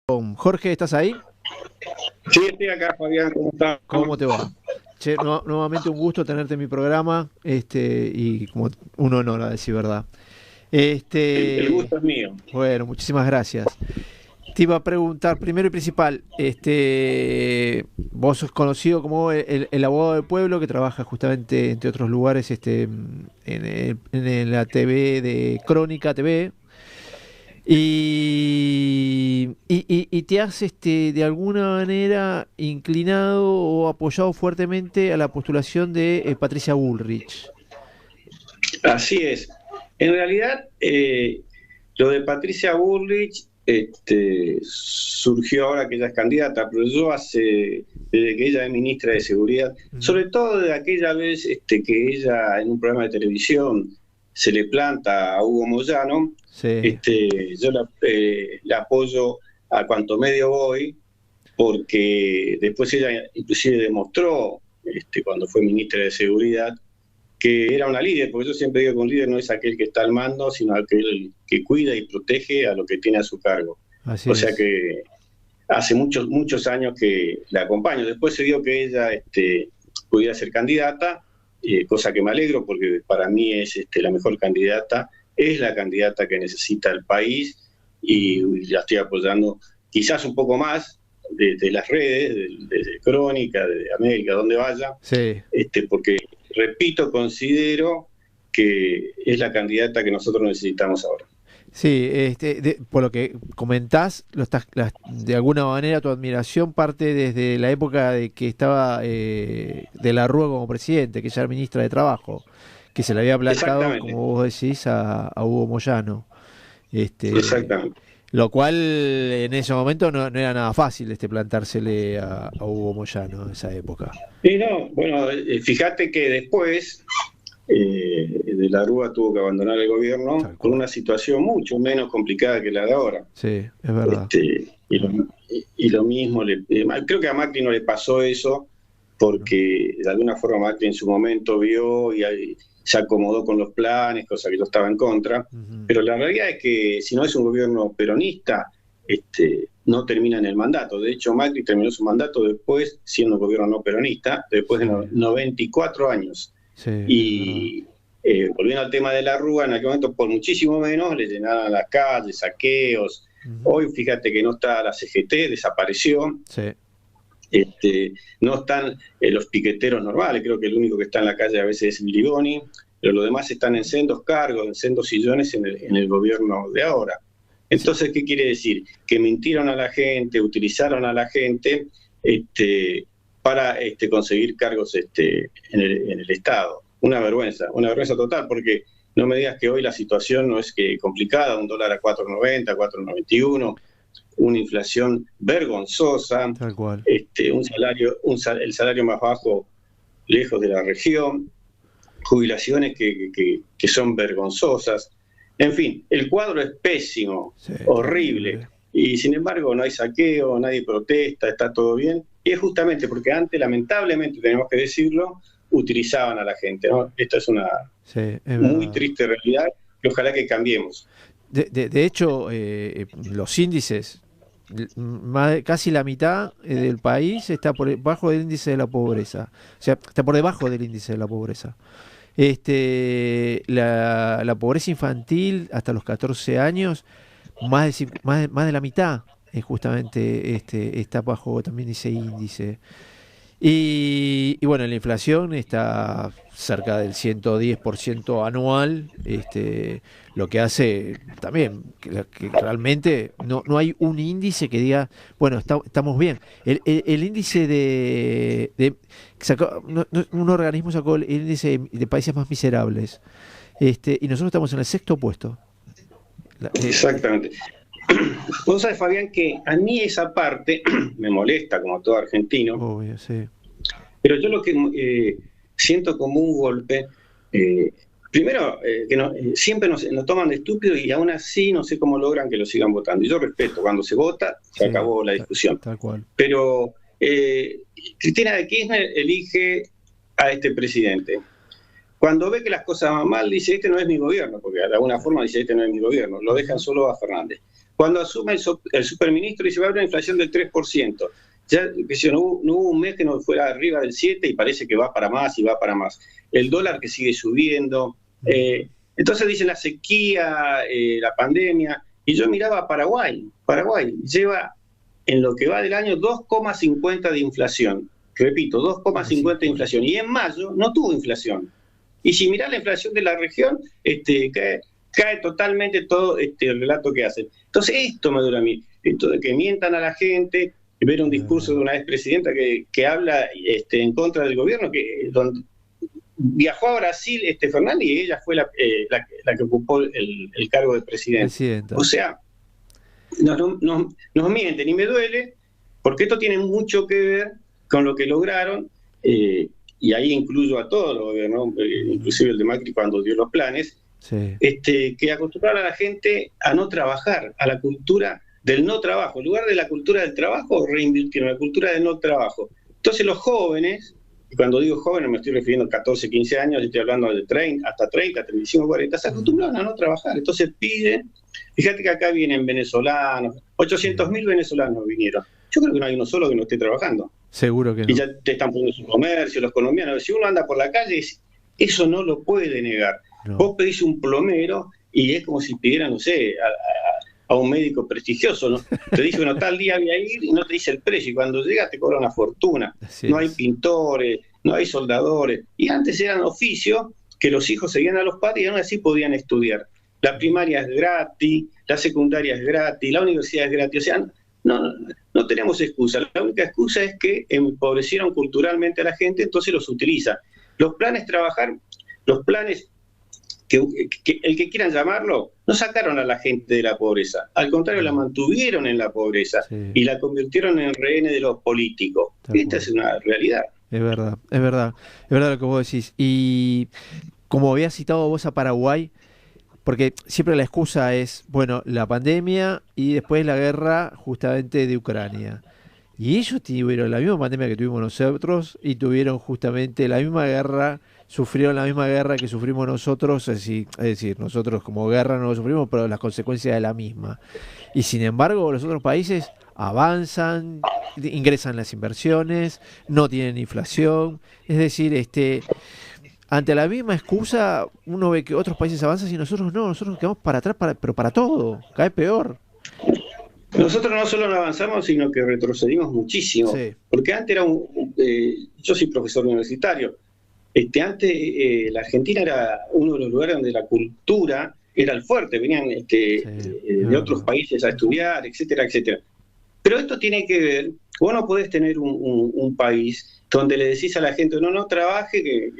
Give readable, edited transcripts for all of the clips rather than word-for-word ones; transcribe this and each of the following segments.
Jorge, ¿estás ahí? Sí, estoy acá, Fabián, ¿cómo estás? ¿Cómo te va? Che, nuevamente un gusto tenerte en mi programa, y como un honor, a decir verdad. El Este, gusto es mío. bueno, muchísimas gracias. Te iba a preguntar, primero y principal, vos sos conocido como el abogado del pueblo que trabaja justamente, entre otros lugares, en la TV de Crónica TV. Y te has de alguna manera inclinado o apoyado fuertemente a la postulación de Patricia Bullrich. Así es. En realidad, lo de Patricia Bullrich surgió ahora que ella es candidata, pero desde que ella es ministra de Seguridad, Ujú. sobre todo de aquella vez que ella en un programa de televisión se le planta a Hugo Moyano, Sí, yo la apoyo a cuanto medio voy, porque después ella inclusive demostró, cuando fue ministra de Seguridad, que era una líder, porque yo siempre digo que un líder no es aquel que está al mando, sino aquel que cuida y protege a lo que tiene a su cargo. así O sea es. que hace muchos años que la acompaño. Después se dio que ella pudiera ser candidata, cosa que me alegro porque para mí es la mejor candidata, es la candidata que necesita el país y la estoy apoyando quizás un poco más de las redes, de Crónica, de América, donde vaya, Sí. porque, repito, considero que es la candidata que nosotros necesitamos ahora. Sí, por lo que comentás, de alguna manera tu admiración parte desde la época de que estaba de la Rúa como presidente, que ella era ministra de Trabajo, que se le había plantado, Exactamente, como vos decís, a Hugo Moyano. Este, exactamente. lo cual en ese momento no era nada fácil plantársele a Hugo Moyano en esa época. Y no, bueno, fíjate que después de la Rúa tuvo que abandonar el gobierno Tal con cual. una situación mucho menos complicada que la de ahora. Sí, es verdad. Y lo mismo, creo que a Macri no le pasó eso, No. porque de alguna forma Macri en su momento vio y ahí se acomodó con los planes, cosa que yo estaba en contra. Ujú. Pero la realidad es que si no es un gobierno peronista, no termina en el mandato. De hecho, Macri terminó su mandato después, siendo un gobierno no peronista, después de Sí, 94 años. sí, es verdad. Y volviendo al tema de la Rúa, en aquel momento por muchísimo menos le llenaban las calles, saqueos. Ujú. Hoy fíjate que no está la CGT, desapareció. Sí, No están los piqueteros normales, creo que el único que está en la calle a veces es Grigoni, pero los demás están en sendos cargos, en sendos sillones en el gobierno de ahora. sí, Entonces, ¿qué quiere decir? Que mintieron a la gente, utilizaron a la gente para conseguir cargos en el Estado. Una vergüenza total, porque no me digas que hoy la situación no es que complicada, un dólar a 4,90, 4,91, una inflación vergonzosa, tal cual. el salario más bajo lejos de la región, jubilaciones que son vergonzosas. En fin, el cuadro es pésimo, Sí, horrible, terrible. y sin embargo no hay saqueo, nadie protesta, está todo bien, y es justamente porque antes, lamentablemente, tenemos que decirlo, utilizaban a la gente, ¿no? Esta es una Sí, es muy verdad. triste realidad y ojalá que cambiemos. De hecho, los índices, casi la mitad del país está por debajo del índice de la pobreza. O sea, está por debajo del índice de la pobreza. La pobreza infantil hasta los 14 años, más de la mitad justamente está bajo también ese índice. Y bueno, la inflación está cerca del 110% anual, lo que hace también que realmente no hay un índice que diga, bueno, estamos bien. El índice un organismo sacó el índice de países más miserables, y nosotros estamos en el sexto puesto. La- eh, eh, Exactamente. Vos sabés, Fabián, que a mí esa parte me molesta como todo argentino, Obvio, sí. pero yo lo que siento como un golpe, eh, primero, siempre nos toman de estúpidos y aún así no sé cómo logran que lo sigan votando. Y yo respeto, cuando se vota, se Sí, acabó la discusión. tal cual. Pero Cristina de Kirchner elige a este presidente. Cuando ve que las cosas van mal, dice, este no es mi gobierno, porque de alguna forma dice, este no es mi gobierno, lo dejan Ujú. solo a Fernández. Cuando asume el superministro dice va a haber una inflación del 3%. Ya no hubo un mes que no fuera arriba del 7 y parece que va para más y va para más. El dólar que sigue subiendo. Entonces dicen la sequía, la pandemia. Y yo miraba a Paraguay. Paraguay lleva en lo que va del año 2,50 de inflación. Repito, 2,50 de inflación. Y en mayo no tuvo inflación. Y si mirás la inflación de la región, cae totalmente todo el relato que hacen. Entonces esto me duele a mí. Esto de que mientan a la gente, ver un discurso de una expresidenta que habla en contra del gobierno, donde viajó a Brasil Fernández y ella fue la que ocupó el cargo de presidenta. O sea, nos mienten y me duele porque esto tiene mucho que ver con lo que lograron, y ahí incluyo a todos los gobiernos, inclusive el de Macri cuando dio los planes, que acostumbraron a la gente a no trabajar, a la cultura del no trabajo. En lugar de la cultura del trabajo, reinvirtieron la cultura del no trabajo. Entonces los jóvenes, y cuando digo jóvenes me estoy refiriendo a 14, 15 años, estoy hablando de 30, hasta 30, 35, 40, se acostumbraron a no trabajar. Entonces piden, fíjate que acá vienen venezolanos, 800.000 venezolanos vinieron. Yo creo que no hay uno solo que no esté trabajando. Seguro que no. Y ya te están poniendo su comercio, los colombianos. Si uno anda por la calle, eso no lo puede negar. No. Vos pedís un plomero y es como si pidieran, no sé, a un médico prestigioso, ¿no? Te dice, bueno, tal día voy a ir y no te dice el precio. Y cuando llega te cobra una fortuna. No hay pintores, no hay soldadores. Y antes eran oficios que los hijos seguían a los padres y aún así podían estudiar. La primaria es gratis, la secundaria es gratis, la universidad es gratis. O sea, no tenemos excusa. La única excusa es que empobrecieron culturalmente a la gente, entonces los utilizan. Los planes que el que quieran llamarlo, no sacaron a la gente de la pobreza. Al contrario, la mantuvieron en la pobreza y la convirtieron en rehenes de los políticos. Esta es una realidad. Es verdad lo que vos decís. Y como habías citado vos a Paraguay, porque siempre la excusa es, bueno, la pandemia y después la guerra justamente de Ucrania. Y ellos tuvieron la misma pandemia que tuvimos nosotros y tuvieron justamente la misma guerra, sufrieron la misma guerra que sufrimos nosotros, es decir, nosotros como guerra no lo sufrimos, pero las consecuencias de la misma. Y sin embargo, los otros países avanzan, ingresan las inversiones, no tienen inflación, es decir, ante la misma excusa, uno ve que otros países avanzan y nosotros no, nosotros nos quedamos para atrás, pero para todo, cae peor. Nosotros no solo no avanzamos, sino que retrocedimos muchísimo. Porque antes era yo soy profesor universitario, antes la Argentina era uno de los lugares donde la cultura era el fuerte, venían de otros países a estudiar, etcétera, etcétera. Pero esto tiene que ver, vos no podés tener un país donde le decís a la gente, no trabaje,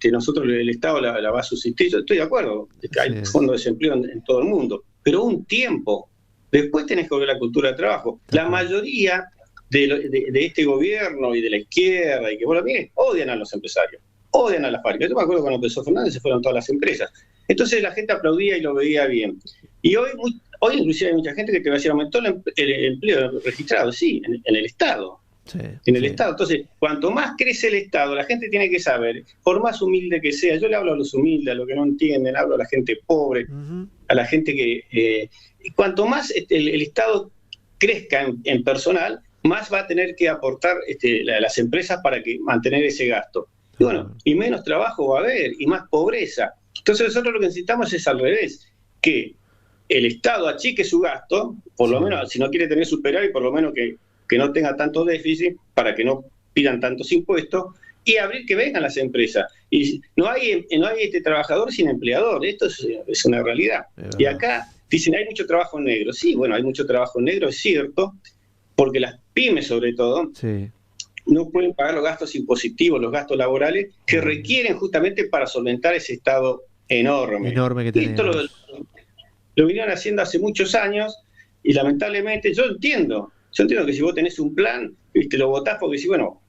que nosotros el Estado la va a subsistir. Yo estoy de acuerdo, hay fondo de desempleo en todo el mundo, pero un tiempo. Después tenés que volver a la cultura del trabajo. La mayoría de este gobierno y de la izquierda, y que vos lo mires, odian a los empresarios, odian a las fábricas. Yo me acuerdo cuando empezó Fernández se fueron todas las empresas. Entonces la gente aplaudía y lo veía bien. Y hoy inclusive hay mucha gente que te va a decir, aumentó el empleo registrado, sí, en el Estado. En el Estado. Entonces, cuanto más crece el Estado, la gente tiene que saber, por más humilde que sea, yo le hablo a los humildes, a los que no entienden, hablo a la gente pobre, a la gente que... cuanto más el Estado crezca en personal, más va a tener que aportar las empresas para mantener ese gasto. Y bueno, y menos trabajo va a haber, y más pobreza. Entonces nosotros lo que necesitamos es al revés, que el Estado achique su gasto, por lo menos, si no quiere tener superávit, por lo menos que no tenga tanto déficit, para que no pidan tantos impuestos, y abrir que vengan las empresas. Y no hay trabajador sin empleador, esto es una realidad. Y acá dicen, hay mucho trabajo en negro. Sí, bueno, hay mucho trabajo en negro, es cierto, porque las pymes sobre todo no pueden pagar los gastos impositivos, los gastos laborales, que requieren justamente para solventar ese Estado enorme que tenemos. Esto lo vinieron haciendo hace muchos años, y lamentablemente yo entiendo que si vos tenés un plan, lo votás porque decís, bueno,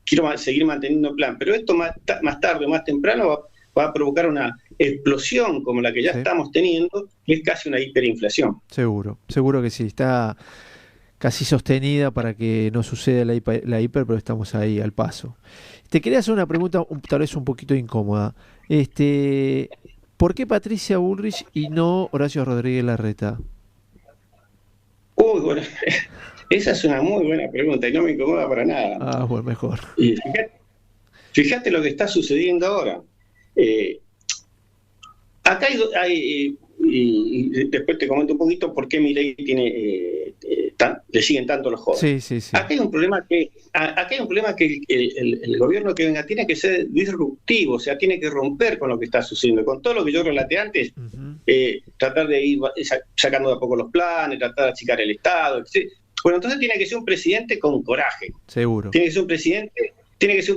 quiero seguir manteniendo el plan, pero esto más tarde o más temprano va a provocar una explosión como la que ya estamos teniendo, que es casi una hiperinflación. Seguro que sí, está casi sostenida para que no suceda la hiper, pero estamos ahí al paso. Te quería hacer una pregunta tal vez un poquito incómoda. ¿Por qué Patricia Bullrich y no Horacio Rodríguez Larreta? Uy, bueno, esa es una muy buena pregunta y no me incomoda para nada. Ah, bueno, mejor. Y fíjate lo que está sucediendo ahora. Eh, Acá y después te comento un poquito por qué Milei tiene, le siguen tanto los jóvenes. Sí, sí, sí. Acá hay un problema que el gobierno que venga tiene que ser disruptivo, o sea, tiene que romper con lo que está sucediendo, con todo lo que yo relaté antes, tratar de ir sacando de a poco los planes, tratar de achicar el Estado, etc. Bueno, entonces tiene que ser un presidente con coraje. Seguro. Tiene que ser un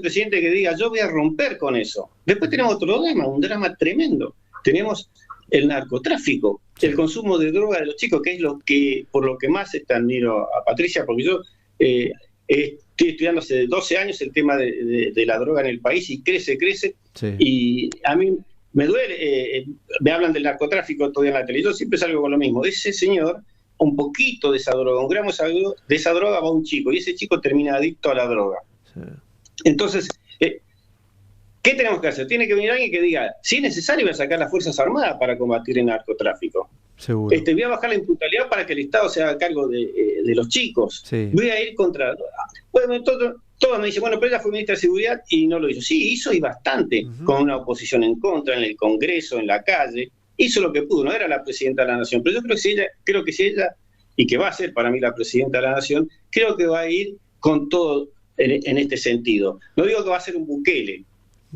presidente que diga, yo voy a romper con eso. Después tenemos otro drama, un drama tremendo. Tenemos el narcotráfico, el consumo de droga de los chicos, que es por lo que más admiro a Patricia, porque yo estoy estudiando hace 12 años el tema de la droga en el país y crece, Sí. y a mí me duele, me hablan del narcotráfico todavía en la tele, yo siempre salgo con lo mismo, ese señor, un poquito de esa droga, un gramo de esa droga va a un chico, y ese chico termina adicto a la droga. Sí. Entonces, ¿qué tenemos que hacer? Tiene que venir alguien que diga, si es necesario voy a sacar las Fuerzas Armadas para combatir el narcotráfico. Seguro. Voy a bajar la impunidad para que el Estado se haga cargo de los chicos. Sí. Voy a ir contra... Bueno, todos me dicen, bueno, pero ella fue ministra de Seguridad y no lo hizo. Sí, hizo y bastante, con una oposición en contra, en el Congreso, en la calle. Hizo lo que pudo, no era la presidenta de la Nación. Pero yo creo que si ella, y que va a ser para mí la presidenta de la Nación, creo que va a ir con todo en este sentido. No digo que va a ser un Bukele,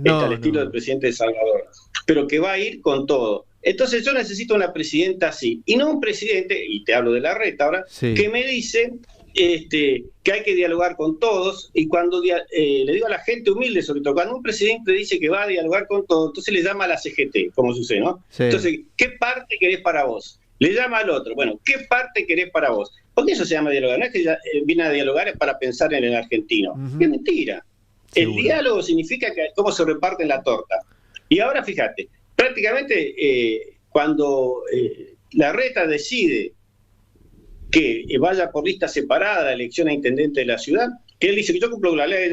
al estilo del presidente de Salvador, pero que va a ir con todo. Entonces yo necesito una presidenta así, y no un presidente, y te hablo de Larreta ahora, que me dice que hay que dialogar con todos, y cuando le digo a la gente humilde, sobre todo, cuando un presidente dice que va a dialogar con todos, entonces le llama a la CGT, como sucede, ¿no? Sí. Entonces, ¿qué parte querés para vos? Le llama al otro, bueno, ¿qué parte querés para vos? Porque eso se llama dialogar, no es que viene a dialogar para pensar en el argentino, es mentira. Seguro. El diálogo significa cómo se reparten la torta. Y ahora fíjate, prácticamente cuando Larreta decide que vaya por lista separada la elección a intendente de la ciudad, que él dice que yo cumplo la ley,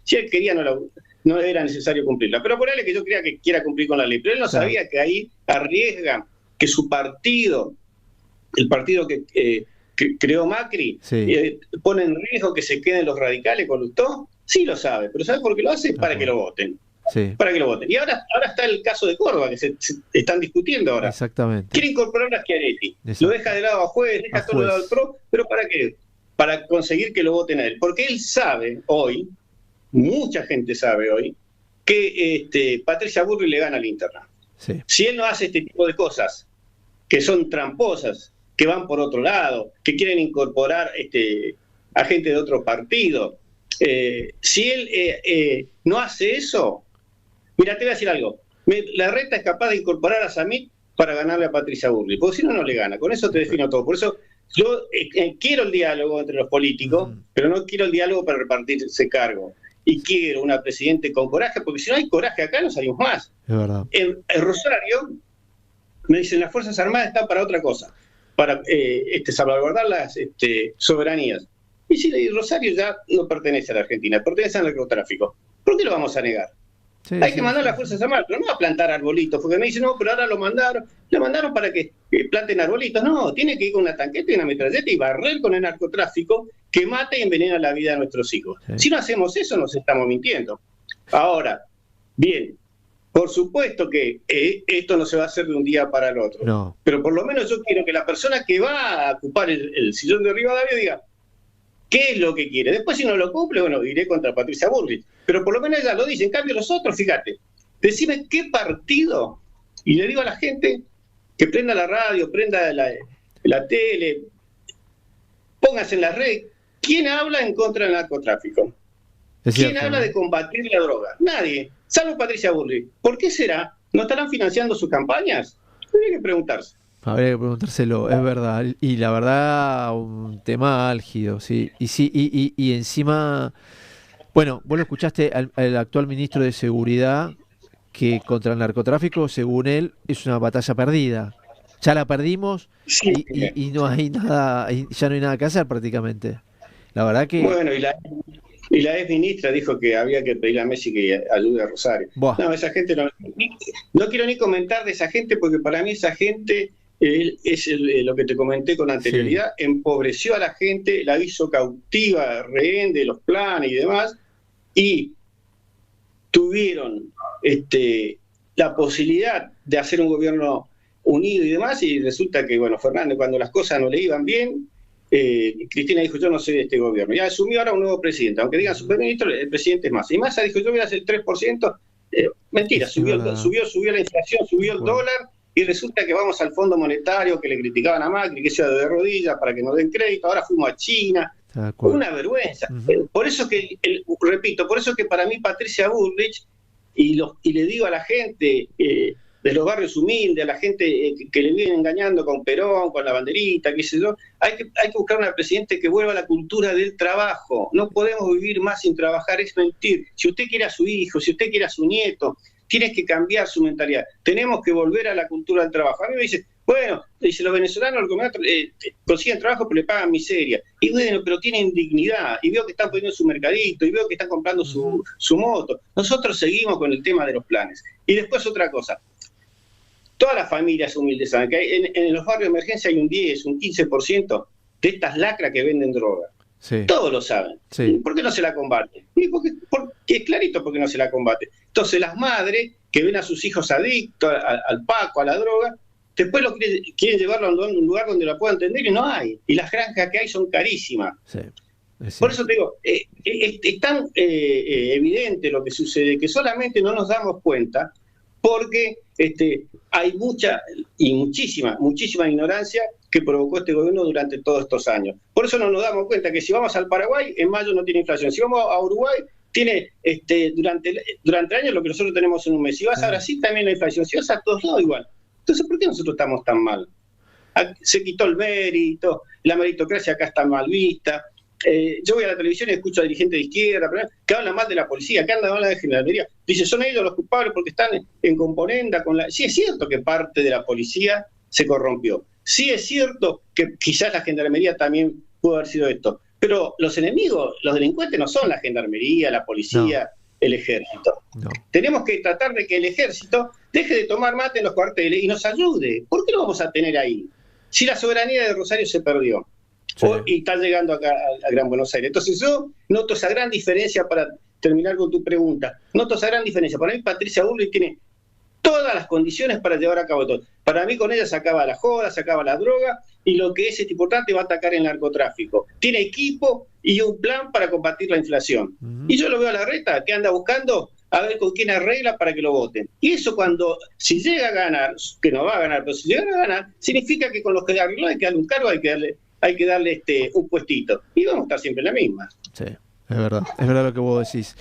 si él quería no era necesario cumplirla, pero por él que yo creía que quiera cumplir con la ley, pero él no sabía que ahí arriesga que su partido, el partido que creó Macri, pone en riesgo que se queden los radicales con Lustó. Sí lo sabe, pero ¿sabe por qué lo hace? Para que lo voten. Sí. Para que lo voten. Y ahora está el caso de Córdoba, que se están discutiendo ahora. Exactamente. Quiere incorporar a Schiaretti. Lo deja de lado a juez, deja todo de lado al PRO, pero ¿para qué? Para conseguir que lo voten a él. Porque él sabe hoy, mucha gente sabe hoy, que Patricia Bullrich le gana al interna. Sí. Si él no hace este tipo de cosas, que son tramposas, que van por otro lado, que quieren incorporar a gente de otro partido, si él no hace eso, mira, te voy a decir algo, Larreta es capaz de incorporar a Samit para ganarle a Patricia Bullrich, porque si no, no le gana, con eso te defino todo. Por eso yo quiero el diálogo entre los políticos, pero no quiero el diálogo para repartirse cargo, y quiero una presidente con coraje, porque si no hay coraje acá no salimos más. Es verdad. En Rosario me dicen, las Fuerzas Armadas están para otra cosa, para salvaguardar las soberanías. Y si Rosario ya no pertenece a la Argentina, pertenece al narcotráfico, ¿por qué lo vamos a negar? Sí, hay que mandar a las Fuerzas Armadas, pero no a plantar arbolitos, porque me dicen, no, pero ahora lo mandaron para que planten arbolitos. No, tiene que ir con una tanqueta y una metralleta y barrer con el narcotráfico que mata y envenena la vida de nuestros hijos. Sí. Si no hacemos eso, nos estamos mintiendo. Ahora, bien, por supuesto que esto no se va a hacer de un día para el otro, no. Pero por lo menos yo quiero que la persona que va a ocupar el sillón de Rivadavia diga, ¿qué es lo que quiere? Después si no lo cumple, bueno, iré contra Patricia Bullrich. Pero por lo menos ella lo dice. En cambio los otros, fíjate, decime qué partido, y le digo a la gente que prenda la radio, prenda la tele, póngase en la red, ¿quién habla en contra del narcotráfico? ¿Quién habla de combatir la droga? Nadie, salvo Patricia Bullrich. ¿Por qué será? ¿No estarán financiando sus campañas? Habría que preguntarse. Habría que preguntárselo, es verdad. Y la verdad, un tema álgido, sí. Y encima, bueno, vos lo escuchaste al actual ministro de Seguridad, que contra el narcotráfico, según él, es una batalla perdida. Ya la perdimos, sí, y no hay nada, ya no hay nada que hacer prácticamente. La verdad que... Bueno, y la ex ministra dijo que había que pedirle a Messi que ayude a Rosario. Buah. No, esa gente no quiero ni comentar de esa gente, porque para mí esa gente lo que te comenté con anterioridad, sí. Empobreció a la gente, la hizo cautiva, rehén de los planes y demás, y tuvieron la posibilidad de hacer un gobierno unido y demás, y resulta que, bueno, Fernández, cuando las cosas no le iban bien, Cristina dijo, yo no soy de este gobierno, y asumió ahora un nuevo presidente, aunque digan superministro, el presidente es Massa, y Massa dijo, yo voy a hacer el 3%, mentira, subió la inflación, subió el dólar, y resulta que vamos al Fondo Monetario, que le criticaban a Macri, que sea de rodillas para que nos den crédito, ahora fuimos a China, una vergüenza. Por eso que, repito, por eso que para mí Patricia Bullrich, y le digo a la gente de los barrios humildes, a la gente que le vienen engañando con Perón, con la banderita, qué sé yo, hay que buscar una presidenta que vuelva a la cultura del trabajo. No podemos vivir más sin trabajar, es mentir. Si usted quiere a su hijo, si usted quiere a su nieto, tiene que cambiar su mentalidad. Tenemos que volver a la cultura del trabajo. A mí me dice, bueno, dice, los venezolanos consiguen trabajo pero le pagan miseria. Y bueno, pero tienen dignidad. Y veo que están poniendo su mercadito, y veo que están comprando su moto. Nosotros seguimos con el tema de los planes. Y después otra cosa. Todas las familias humildes saben que en los barrios de emergencia hay un 10, un 15% de estas lacras que venden droga. Sí. Todos lo saben. Sí. ¿Por qué no se la combate? Porque es clarito porque no se la combate. Entonces las madres que ven a sus hijos adictos al paco, a la droga, después quieren llevarlo a un lugar donde la puedan atender y no hay. Y las granjas que hay son carísimas. Sí. Por eso te digo, es tan evidente lo que sucede que solamente no nos damos cuenta porque hay muchísima ignorancia que provocó este gobierno durante todos estos años. Por eso no nos damos cuenta que si vamos al Paraguay, en mayo no tiene inflación. Si vamos a Uruguay, tiene durante el año lo que nosotros tenemos en un mes. Si vas a Brasil, también la inflación. Si vas a todos lados, igual. Entonces, ¿por qué nosotros estamos tan mal? Se quitó el mérito, la meritocracia acá está mal vista. Yo voy a la televisión y escucho a dirigentes de izquierda que hablan mal de la policía, que andan mal de gendarmería. Dice, son ellos los culpables porque están en componenda con la... Sí, es cierto que parte de la policía se corrompió. Sí, es cierto que quizás la gendarmería también pudo haber sido esto. Pero los enemigos, los delincuentes no son la gendarmería, la policía, el ejército. No. Tenemos que tratar de que el ejército deje de tomar mate en los cuarteles y nos ayude. ¿Por qué lo vamos a tener ahí? Si la soberanía de Rosario se perdió. Sí. Y está llegando acá a Gran Buenos Aires. Entonces yo noto esa gran diferencia, para terminar con tu pregunta, noto esa gran diferencia. Para mí Patricia Bullrich tiene todas las condiciones para llevar a cabo todo. Para mí con ella se acaba la joda, se acaba la droga, y lo que es importante, va a atacar el narcotráfico. Tiene equipo y un plan para combatir la inflación. Y yo lo veo a Larreta, que anda buscando a ver con quién arregla para que lo voten. Y eso si llega a ganar, que no va a ganar, pero si llega a ganar, significa que con los que arregló hay que darle un cargo, hay que darle un puestito. Y vamos a estar siempre en la misma. Sí, es verdad lo que vos decís.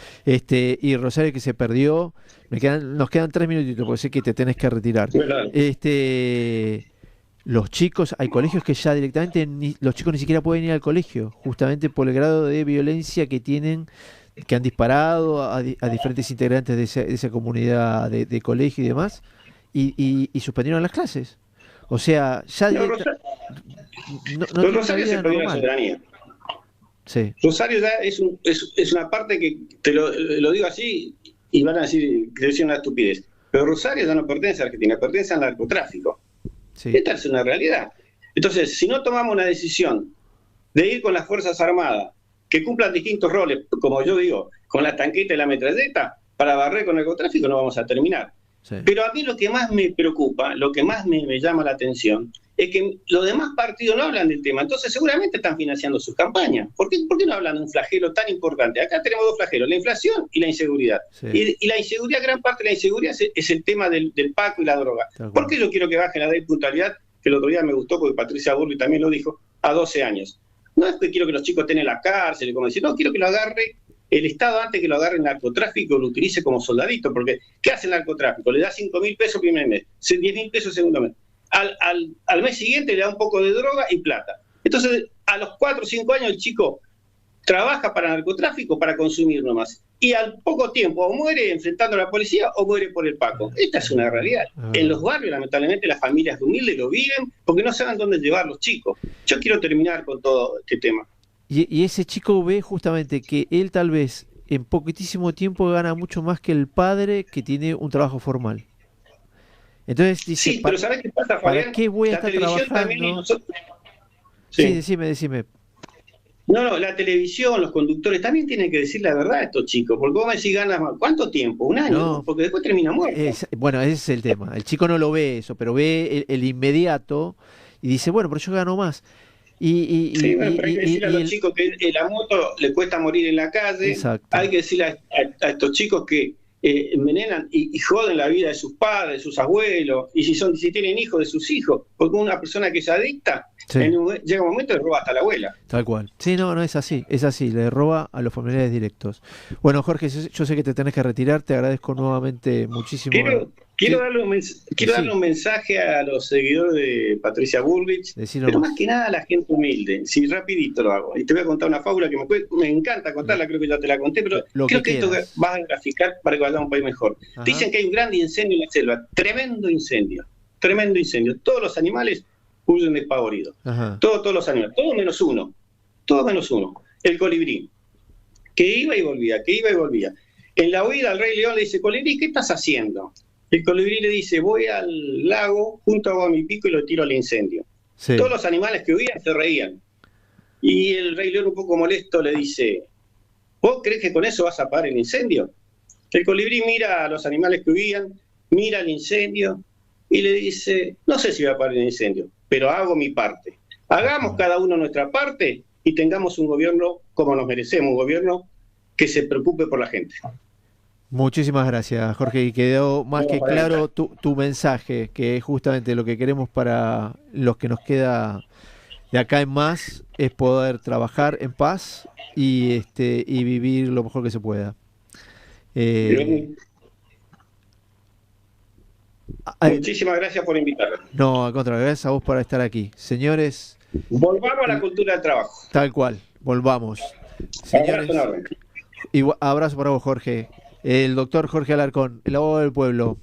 Y Rosario, que se perdió, nos quedan 3 minutitos, porque sé que te tenés que retirar. Los chicos, hay colegios que ya directamente, los chicos ni siquiera pueden ir al colegio, justamente por el grado de violencia que tienen, que han disparado a diferentes integrantes de esa comunidad de colegio y demás, y suspendieron las clases. O sea, ya Rosario se perdió la soberanía. Sí. Rosario ya es una parte que, te lo digo así, y van a decir que es una estupidez, pero Rosario ya no pertenece a Argentina, pertenece al narcotráfico. Sí. Esta es una realidad. Entonces, si no tomamos una decisión de ir con las Fuerzas Armadas, que cumplan distintos roles, como yo digo, con la tanqueta y la metralleta, para barrer con el narcotráfico, no vamos a terminar. Sí. Pero a mí lo que más me preocupa, lo que más me llama la atención, es que los demás partidos no hablan del tema. Entonces seguramente están financiando sus campañas. ¿Por qué no hablan de un flagelo tan importante? Acá tenemos 2 flagelos, la inflación y la inseguridad. Sí. Y la inseguridad, gran parte de la inseguridad es el tema del paco y la droga. ¿Por qué yo quiero que baje la ley de puntualidad? Que el otro día me gustó, porque Patricia Bullrich también lo dijo, a 12 años. No es que quiero que los chicos estén en la cárcel, como decir, no, quiero que lo agarre el Estado antes que lo agarre el narcotráfico, lo utilice como soldadito, porque ¿qué hace el narcotráfico? Le da 5.000 pesos primer mes, 10.000 pesos segundo mes. Al mes siguiente le da un poco de droga y plata. Entonces, a los 4 o 5 años el chico trabaja para narcotráfico, para consumir nomás. Y al poco tiempo o muere enfrentando a la policía o muere por el paco. Esta es una realidad. En los barrios, lamentablemente, las familias humildes lo viven porque no saben dónde llevar los chicos. Yo quiero terminar con todo este tema. Y ese chico ve justamente que él tal vez en poquitísimo tiempo gana mucho más que el padre que tiene un trabajo formal. Entonces dice, Sí, pero ¿sabés qué pasa, ¿para Fabián? qué voy a La estar televisión también y trabajando? nosotros... Sí, Sí. decime. No, no, la televisión, los conductores también tienen que decir la verdad a estos chicos, porque vos me decís ganas más. ¿Cuánto tiempo? ¿Un año? No, Porque después termina muerto. bueno, ese es el tema. El chico no lo ve eso, pero ve el inmediato y dice, bueno, pero yo gano más. Y, Sí, bueno, pero hay que decirle a y los chicos que la moto le cuesta morir en la calle, exacto. hay que decirle a estos chicos que envenenan y joden la vida de sus padres, de sus abuelos, y si tienen hijos, de sus hijos, porque una persona que es adicta, Sí. llega un momento y roba hasta la abuela. Tal cual. Sí, no, es así, le roba a los familiares directos. Bueno, Jorge, yo sé que te tenés que retirar, te agradezco nuevamente muchísimo. Quiero Sí, darle sí, un mensaje a los seguidores de Patricia Bullrich, decí pero más nomás. que nada a la gente humilde. Sí, rapidito lo hago. Y te voy a contar una fábula que me encanta contarla, creo que ya te la conté, pero Lo que creo que esto quieras. va a graficar para que vaya a un país mejor. Ajá, Dicen que hay un gran incendio en la selva, tremendo incendio, tremendo incendio. Todos los animales huyen despavoridos. ajá. Todos los animales, todos menos uno, el colibrí, que iba y volvía, que iba y volvía. En la huida al Rey León le dice, colibrí, ¿qué estás haciendo? El colibrí le dice, voy al lago, junto a mi pico y lo tiro al incendio. Todos Sí. los animales que huían se reían. Y el Rey León, un poco molesto, le dice, ¿vos crees que con eso vas a apagar el incendio? El colibrí mira a los animales que huían, mira el incendio y le dice, no sé si voy a apagar el incendio, pero hago mi parte. Hagamos Ajá. cada uno nuestra parte y tengamos un gobierno como nos merecemos, un gobierno que se preocupe por la gente. Muchísimas gracias, Jorge, y quedó más No, que claro tu mensaje, que es justamente lo que queremos para los que nos queda de acá en más, es poder trabajar en paz y vivir lo mejor que se pueda. Eh, ay, Muchísimas gracias por invitarme. no, al contrario, gracias a vos por estar aquí. Señores, Volvamos a la el- cultura del trabajo. tal cual, volvamos. Abrazo Señores, enorme. abrazo para vos, Jorge. El doctor Jorge Alarcón, el abogado del pueblo.